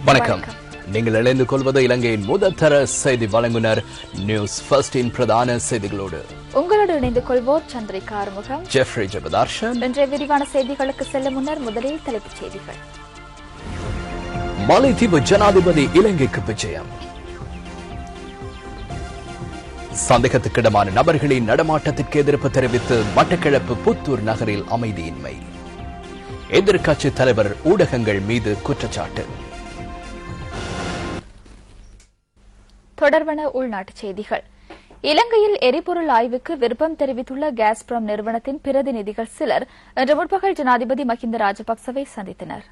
வணக்கம். நீங்கள் இணைந்து கொள்வது இலங்கையின் முதற்தர செய்தி வழங்குனர் நியூஸ் ஃபர்ஸ்டின் பிரதான செய்திகளோடு உங்களோடு இணைந்து கொள்வோர் சந்திரிகா ஆறுமுகம், ஜெஃப்ரி ஜெபதார்ஷன். இன்றைய விரிவான செய்திகளுக்கு செல்லும் முன்னர் முதலில் தலைப்புச் செய்திகள். மாலைத்தீவு ஜனாதிபதி இலங்கைக்கு விஜயம். சந்தேகத்துக்கிடமான நபர்களின் நடமாட்டத்திற்கு எதிர்ப்பு தெரிவித்து மட்டக்களப்பு புத்தூர் நகரில் அமைதியின்மை. எதிர்க்கட்சித் தலைவர் ஊடகங்கள் மீது குற்றச்சாட்டு. தொடர்பான உள்நாட்டுச் செய்திகள். இலங்கையில் எரிபொருள் ஆய்வுக்கு விருப்பம் தெரிவித்துள்ள காஸ்பிரம் நிறுவனத்தின் பிரதிநிதிகள் சிலர் இன்று முற்பகல் ஜனாதிபதி மஹிந்த ராஜபக்சவை சந்தித்தனர்.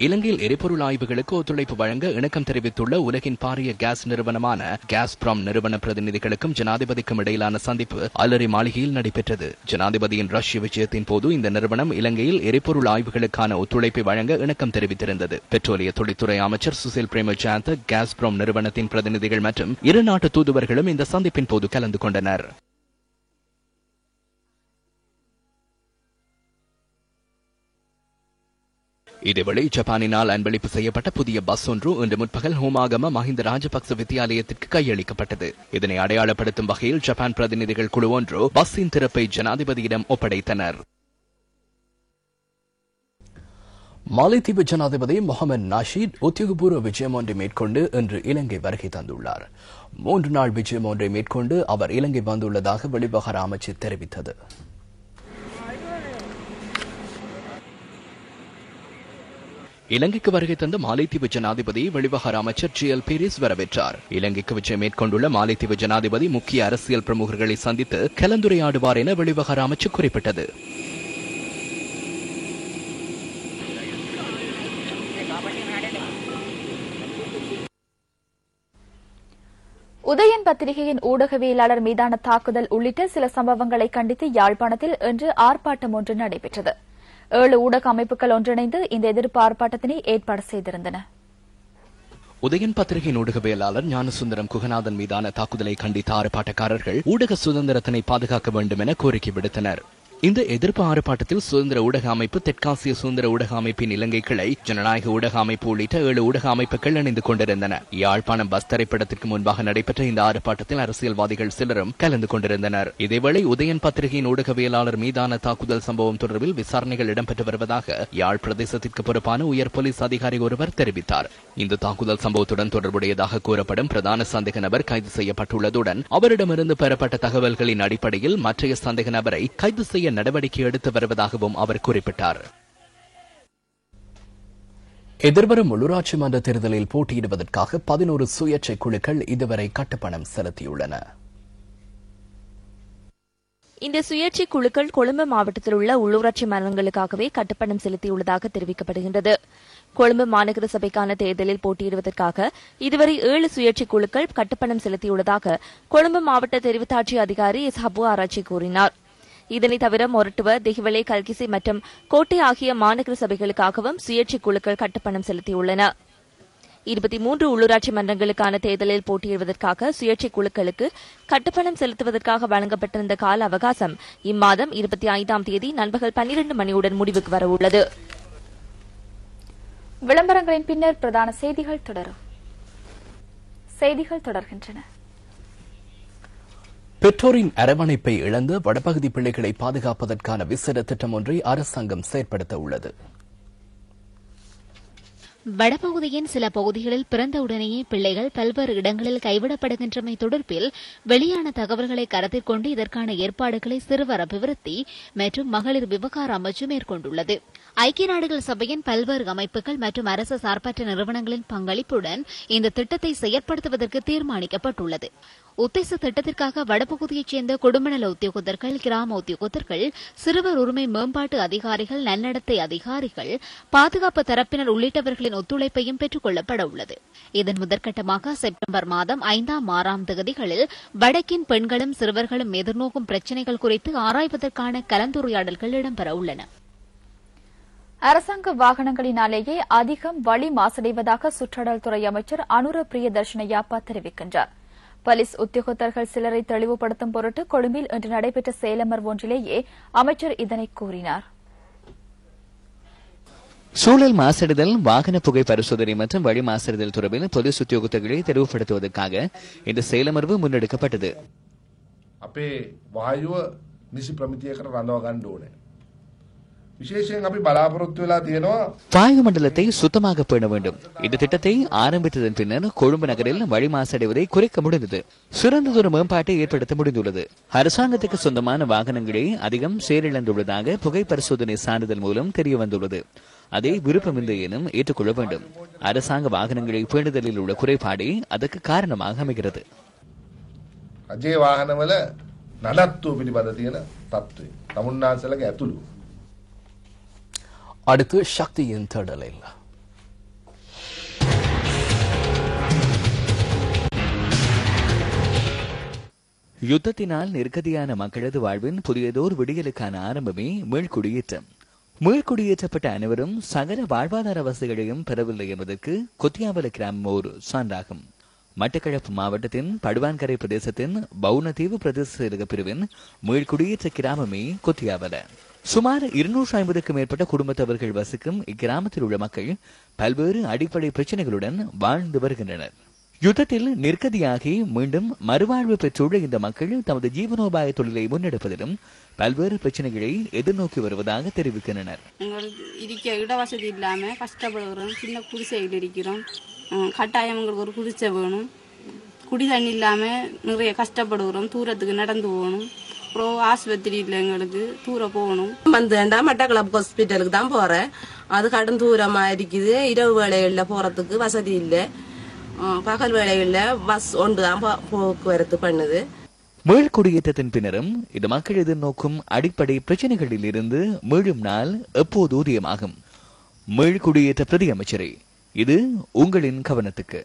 இலங்கையில் எரிபொருள் ஆய்வுகளுக்கு ஒத்துழைப்பு வழங்க இணக்கம் தெரிவித்துள்ள உலகின் பாரிய கேஸ் நிறுவனமான காஸ்பிரம் நிறுவன பிரதிநிதிகளுக்கும் ஜனாதிபதிக்கும் இடையிலான சந்திப்பு அலரி மாளிகையில் நடைபெற்றது. ஜனாதிபதியின் ரஷ்ய விஜயத்தின் போது இந்த நிறுவனம் இலங்கையில் எரிபொருள் ஆய்வுகளுக்கான ஒத்துழைப்பை வழங்க இணக்கம் தெரிவித்திருந்தது. பெட்ரோலிய தொழில்துறை அமைச்சர் சுசில் பிரேமஜாந்த, காஸ்பிரம் நிறுவனத்தின் பிரதிநிதிகள் மற்றும் இரு நாட்டு தூதுவர்களும் இந்த சந்திப்பின் போது கலந்து கொண்டனர். இதேவேளை ஜப்பானினால் அன்பளிப்பு செய்யப்பட்ட புதிய பஸ் ஒன்று இன்று முற்பகல் ஹோமாகம மஹிந்த ராஜபக்ச வித்தியாலயத்திற்கு கையளிக்கப்பட்டது. இதனை அடையாளப்படுத்தும் வகையில் ஜப்பான் பிரதிநிதிகள் குழு ஒன்று பஸ்ஸின் திறப்பை ஜனாதிபதியிடம் ஒப்படைத்தனர். மாலைத்தீவு ஜனாதிபதி முகமது நாஷித் உத்தியோகபூர்வ விஜயம் ஒன்றை மேற்கொண்டு இன்று இலங்கை வருகை தந்துள்ளார். 3 நாள் விஜயம் ஒன்றை மேற்கொண்டு அவர் இலங்கை வந்துள்ளதாக வெளிவிவகார அமைச்சு தெரிவித்தது. இலங்கைக்கு வருகை தந்த மாலைத்தீவு ஜனாதிபதி வெளிவிவகார அமைச்சர் ஜிஎல் பீரிஸ் வரவேற்றார். இலங்கைக்கு விஜயம் மேற்கொண்டுள்ள மாலைத்தீவு ஜனாதிபதி முக்கிய அரசியல் பிரமுகர்களை சந்தித்து கலந்துரையாடுவார் என வெளிவிவகார அமைச்சு குறிப்பிட்டது. உதயன் பத்திரிகையின் ஊடகவியலாளர் மீதான தாக்குதல் உள்ளிட்ட சில சம்பவங்களை கண்டித்து யாழ்ப்பாணத்தில் இன்று ஆர்ப்பாட்டம் ஒன்று நடைபெற்றது. 7 ஊடக அமைப்புகள் ஒன்றிணைந்து இந்த எதிர்ப்பு ஆர்ப்பாட்டத்தினை ஏற்பாடு செய்திருந்தன. உதயன் பத்திரிகையின் ஊடகவியலாளர் ஞானசுந்தரம் குகநாதன் மீதான தாக்குதலை கண்டித்த ஆர்ப்பாட்டக்காரர்கள் ஊடக சுதந்திரத்தினை பாதுகாக்க வேண்டும் என கோரிக்கை விடுத்தனர். இந்த எதிர்ப்பு ஆர்ப்பாட்டத்தில் சுதந்திர ஊடக அமைப்பு, தெற்காசிய சுதந்திர ஊடக அமைப்பின் இலங்கை கிளை, ஜனநாயக ஊடக அமைப்பு உள்ளிட்ட 7 ஊடக அமைப்புகள் இணைந்து கொண்டிருந்தன. யாழ்ப்பாணம் பஸ் திரைப்படத்திற்கு முன்பாக நடைபெற்ற இந்த ஆர்ப்பாட்டத்தில் அரசியல்வாதிகள் சிலரும் கலந்து கொண்டிருந்தனர். இதேவேளை உதயன் பத்திரிகையின் ஊடகவியலாளர் மீதான தாக்குதல் சம்பவம் தொடர்பில் விசாரணைகள் இடம்பெற்று வருவதாக யாழ் பிரதேசத்திற்கு பொறுப்பான உயர் போலீஸ் அதிகாரி ஒருவர் தெரிவித்தார். இந்த தாக்குதல் சம்பவத்துடன் தொடர்புடையதாக கூறப்படும் பிரதான சந்தேக நபர் கைது செய்யப்பட்டுள்ளதுடன் அவரிடமிருந்து பெறப்பட்ட தகவல்களின் அடிப்படையில் மற்றைய சந்தேக நபரை கைது செய்ய நடவடிக்கை எடுத்து வருவதாகவும் அவர் குறிப்பிட்டார். எதிர்வரும் உள்ளூராட்சி மன்ற தேர்தலில் போட்டியிடுவதற்காக 11 சுயேட்சை குழுக்கள் இதுவரை கட்டுப்பணம் செலுத்தியுள்ளன. இந்த சுயேட்சை குழுக்கள் கொழும்பு மாவட்டத்தில் உள்ள உள்ளூராட்சி மன்றங்களுக்காகவே கட்டுப்பணம் செலுத்தியுள்ளதாக தெரிவிக்கப்படுகின்றது. கொழும்பு மாநகர சபைக்கான தேர்தலில் போட்டியிடுவதற்காக இதுவரை 7 சுயேட்சை குழுக்கள் கட்டுப்பணம் செலுத்தியுள்ளதாக கொழும்பு மாவட்ட தெரிவுத்தாட்சி அதிகாரி எஸ் ஹபு ஆராய்ச்சி கூறினார். இதனை தவிர மொரட்டுவ, திகிவலை, கல்கிசி மற்றும் கோட்டை ஆகிய மாநகர சபைகளுக்காகவும் சுயேட்சை குழுக்கள் கட்டுப்பணம் செலுத்தியுள்ளன. 23 உள்ளூராட்சி மன்றங்களுக்கான தேர்தலில் போட்டியிடுவதற்காக சுயேட்சை குழுக்களுக்கு கட்டுப்பணம் செலுத்துவதற்காக வழங்கப்பட்டிருந்த கால அவகாசம் இம்மாதம் 25ஆம் தேதி நண்பகல் 12 மணியுடன் முடிவுக்கு வரவுள்ளது. விளம்பரங்களின் பின்னர் பிரதான செய்திகள் தொடர்கின்றன. பெற்றோரின் அரவணைப்பை இழந்து வடபகுதி பிள்ளைகளை பாதுகாப்பதற்கான விசேட திட்டம் ஒன்றை அரசாங்கம் செயற்படுத்த உள்ளது. வடபகுதியின் சில பகுதிகளில் பிறந்தவுடனேயே பிள்ளைகள் பல்வேறு இடங்களில் கைவிடப்படுகின்றமை தொடர்பில் வெளியான தகவல்களை கருத்தில் கொண்டு இதற்கான ஏற்பாடுகளை சிறுவர் அபிவிருத்தி மற்றும் மகளிர் விவகார அமைச்சு மேற்கொண்டுள்ளது. ஐக்கிய நாடுகள் சபையின் பல்வேறு அமைப்புகள் மற்றும் அரசு சார்பற்ற நிறுவனங்களின் பங்களிப்புடன் இந்த திட்டத்தை செயற்படுத்துவதற்கு தீர்மானிக்கப்பட்டுள்ளது. உத்தேச திட்டத்திற்காக வடபகுதியைச் சேர்ந்த குடும்பநல உத்தியோகத்தர்கள், கிராம உத்தியோகத்தர்கள், சிறுவர் உரிமை மேம்பாட்டு அதிகாரிகள், நன்னடத்தை அதிகாரிகள், பாதுகாப்பு தரப்பினர் உள்ளிட்டவர்களின் ஒத்துழைப்பையும் பெற்றுக் கொள்ளப்பட உள்ளது. இதன் முதற்கட்டமாக செப்டம்பர் மாதம் 5ஆம் 6ஆம் தேதிகளில் வடக்கின் பெண்களும் சிறுவர்களும் எதிர்நோக்கும் பிரச்சினைகள் குறித்து ஆராய்வதற்கான கலந்துரையாடல்கள் இடம்பெற உள்ளன. அரசாங்க வாகனங்களினாலேயே அதிகம் வளி மாசடைவதாக சுற்றாடல் துறை அமைச்சர் அனுர பிரியதர்ஷனயாப்பா தெரிவிக்கின்றார். போலீஸ் உத்தியோகத்தர்கள் சிலரை தெளிவுபடுத்தும் பொருட்டு கொழும்பில் இன்று நடைபெற்ற செயலமர்வு ஒன்றிலேயே அமைச்சர் இதனை கூறினார். சூழல் மாசடைதல், வாகன புகை பரிசோதனை மற்றும் வழி மாசடைதல் தொடர்பில் பொலிஸ் உத்தியோகத்தர்களை தெளிவுபடுத்துவதற்காக இந்த செயலமர்வு முன்னெடுக்கப்பட்டது. අපේ වායුව නිසි ප්‍රමිතියකට රඳවා ගන්න ඕනේ. විශේෂයෙන් අපි බලාපොරොත්තු වෙලා තියෙනවා வாயு மண்டலத்தை சுத்தமாக பேண வேண்டும். இந்த திட்டத்தை ஆரம்பித்ததன் பின்னர் கொழும்பு நகரில் வழி மாசடைவதை குறைக்க முடிந்தது. சிறந்ததொரு மேம்பாட்டை ஏற்படுத்த முடிந்துள்ளது. அரசாங்கத்துக்கு சொந்தமான வாகனங்களே அதிகம் செயலிழந்துள்ளதாக புகை பரிசோதனை சான்றிதழ் மூலம் தெரிய வந்துள்ளது. அதை விருப்பமில்லை எனும் ஏற்றுக்கொள்ள வேண்டும். அரசாங்க வாகனங்களை பேணுதலில் உள்ள குறைபாடே அதற்கு காரணமாக அமைகிறது. රජයේ වාහනවල නඩත්තුව පිළිබඳ තියෙන තත්ත්වය තමුන්නාන්සලගේ ඇතුළු. அடுத்து சக்தியின் தேடலில் யுத்தத்தினால் நெருக்கடியான மக்களது வாழ்வின் புதியதோர் விடியலுக்கான ஆரம்பமே மீள்குடியேற்றம். மீள்குடியேற்றப்பட்ட அனைவரும் சகல வாழ்வாதார வசதிகளையும் பெறவில்லை என்பதற்கு கொத்தியாவல கிராமம் ஒரு சான்றாகும். மட்டக்களப்பு மாவட்டத்தின் படுவான்கரை பிரதேசத்தின் பவுனதீவு பிரதேச செயலக பிரிவின் மீள்குடியேற்ற கிராமமே கொத்தியாவல. சுமார் 250க்கும் மேற்பட்ட குடும்பத்தவர்கள் வசிக்கும் இக்கிராமத்தில் உள்ள மக்கள் பல்வேறு அடிப்படை பிரச்சனைகளுடன் வாழ்ந்து வருகின்றனர். யுத்தத்தில் நிர்கதியாகி மீண்டும் மறுவாழ்வு பெற்றுள்ள இந்த மக்கள் தமது ஜீவனோபாய தொழிலை முன்னெடுப்பதிலும் பல்வேறு பிரச்சனைகளை எதிர்நோக்கி வருவதாக தெரிவிக்கின்றனர். இருக்க இடவசதி இல்லாம கஷ்டப்படுகிறோம். சின்ன குடிசையில் இருக்கிறோம். கட்டாயம் எங்களுக்கு ஒரு குடிசை வேணும். குடி தண்ணி இல்லாம நிறைய கஷ்டப்படுகிறோம். தூரத்துக்கு நடந்து போகணும். அப்புறம் ஆஸ்பத்திரி இல்லை, எங்களுக்கு தூரம் போகணும். வந்துண்டா மட்டக்களப்பு ஹாஸ்பிட்டலுக்கு தான் போறேன். அது கடும் தூரமா இருக்குது. இரவு வேளைகள்ல போறதுக்கு வசதி இல்லை. பகல் வேளைகள்ல பஸ் ஒன்று தான் போக்குவரத்து பண்ணுது. மீள்குடியேற்றத்தின் பின்னரும் இந்த மக்கள் எதிர்நோக்கும் அடிப்படை பிரச்சனைகளில் இருந்து மீளும் நாள் எப்போது உதயமாகும்? மீள்குடியேற்ற பிரதி அமைச்சரே, இது உங்களின் கவனத்துக்கு.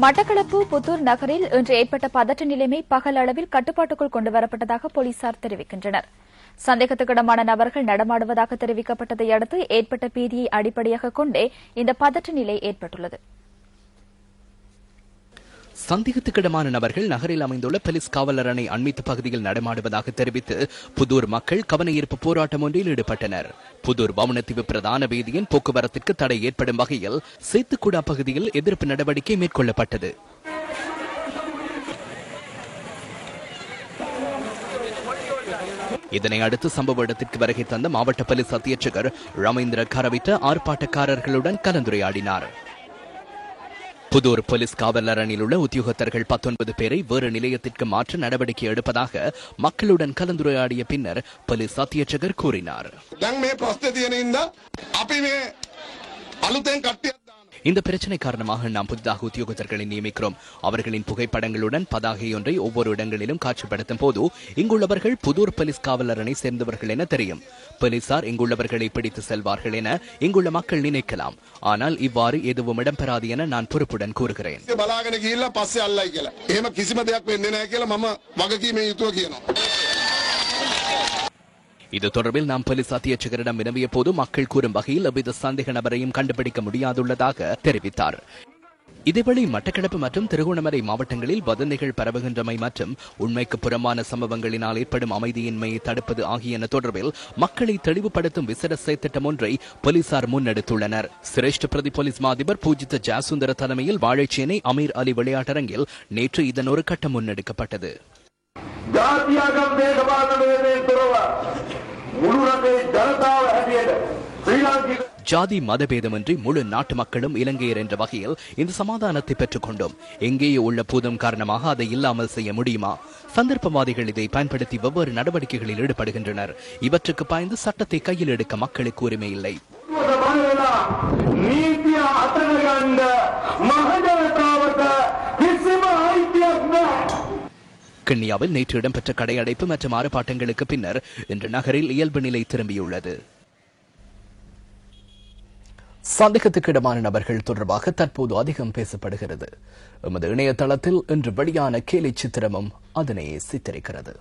மட்டக்களப்பு புத்தூர் நகரில் இன்று ஏற்பட்ட பதற்ற நிலைமை பகல் அளவில் கட்டுப்பாட்டுக்குள் கொண்டுவரப்பட்டதாக போலீசார் தெரிவிக்கின்றனர். சந்தேகத்துக்கிடமான நபர்கள் நடமாடுவதாக தெரிவிக்கப்பட்டதை அடுத்து ஏற்பட்ட பீதியை அடிப்படையாக கொண்டே இந்த பதற்ற நிலை ஏற்பட்டுள்ளது. சந்தேகத்துக்கிடமான நபர்கள் நகரில் அமைந்துள்ள போலீஸ் காவலர் அணை அண்மித்த பகுதியில் நடமாடுவதாக தெரிவித்து புதூர் மக்கள் கவன ஈர்ப்பு போராட்டம் ஒன்றில் ஈடுபட்டனர். புதூர் வவுனதீவு பிரதான வீதியின் போக்குவரத்திற்கு தடை ஏற்படும் வகையில் சேத்துக்குடா பகுதியில் எதிர்ப்பு நடவடிக்கை மேற்கொள்ளப்பட்டது. இதனை அடுத்து சம்பவ இடத்திற்கு வருகை தந்த மாவட்ட போலீஸ் அத்தியட்சகர் ரமேந்திர கரவிட்ட ஆர்ப்பாட்டக்காரர்களுடன் கலந்துரையாடினார். புதூர் போலீஸ் காவலர் அணியில் உள்ள உத்தியோகத்தர்கள் 19 பேரை வேறு நிலையத்திற்கு மாற்ற நடவடிக்கை எடுப்பதாக மக்களுடன் கலந்துரையாடிய பின்னர் போலீஸ் அத்தியட்சகர் கூறினார். இந்த பிரச்சனை காரணமாக நாம் புதிதாக உத்தியோகத்தர்களை நியமிக்கிறோம். அவர்களின் புகைப்படங்களுடன் பதாகை ஒன்றை ஒவ்வொரு இடங்களிலும் காட்சிப்படுத்தும் போது இங்குள்ளவர்கள் புதூர் போலீஸ் காவலர் அணை சேர்ந்தவர்கள் என தெரியும். போலீசார் இங்குள்ளவர்களை பிடித்து செல்வார்கள் என இங்குள்ள மக்கள் நினைக்கலாம். ஆனால் இவ்வாறு எதுவும் இடம்பெறாது என நான் பொறுப்புடன் கூறுகிறேன். இது தொடர்பில் நாம் போலீஸ் அத்தியட்சகரிடம் வினவிய போது மக்கள் கூறும் வகையில் எவ்வித சந்தேக நபரையும் கண்டுபிடிக்க முடியாதுள்ளதாக தெரிவித்தார். இதேவேளை மட்டக்களப்பு மற்றும் திருகோணமலை மாவட்டங்களில் வதந்திகள் பரவுகின்றமை மற்றும் உண்மைக்கு புறம்பான சம்பவங்களினால் ஏற்படும் அமைதியின்மையை தடுப்பது ஆகியன தொடர்பில் மக்களை தெளிவுபடுத்தும் விசேட செயற்திட்டம் ஒன்றை போலீசார் முன்னெடுத்துள்ளனர். சிரேஷ்ட பிரதி போலீஸ் மாதிபர் பூஜித்த ஜாசுந்தர தலைமையில் வாழைச்சேனை அமீர் அலி விளையாட்டரங்கில் நேற்று இதன் ஒரு கட்டம் முன்னெடுக்கப்பட்டது. ஜாதி மதபேதமின்றி முழு நாட்டு மக்களும் இலங்கையர் என்ற வகையில் இந்த சமாதானத்தை பெற்றுக் கொண்டோம். எங்கேயோ உள்ள பூதம் காரணமாக அதை இல்லாமல் செய்ய முடியுமா? சந்தர்ப்பவாதிகள் இதை பயன்படுத்தி வெவ்வேறு நடவடிக்கைகளில் ஈடுபடுகின்றனர். இவற்றுக்கு பாய்ந்து சட்டத்தை கையில் எடுக்க மக்களுக்கு உரிமை இல்லை. கிண்ணியாவில் நேற்று இடம்பெற்ற கடையடைப்பு மற்றும் ஆர்ப்பாட்டங்களுக்கு பின்னர் இன்று நகரில் இயல்பு நிலை திரும்பியுள்ளது. சந்தேகத்துக்கிடமான நபர்கள் தொடர்பாக தற்போது அதிகம் பேசப்படுகிறது. எமது இணையதளத்தில் இன்று வெளியான கேலி சித்திரமும் அதனை சித்தரிக்கிறது.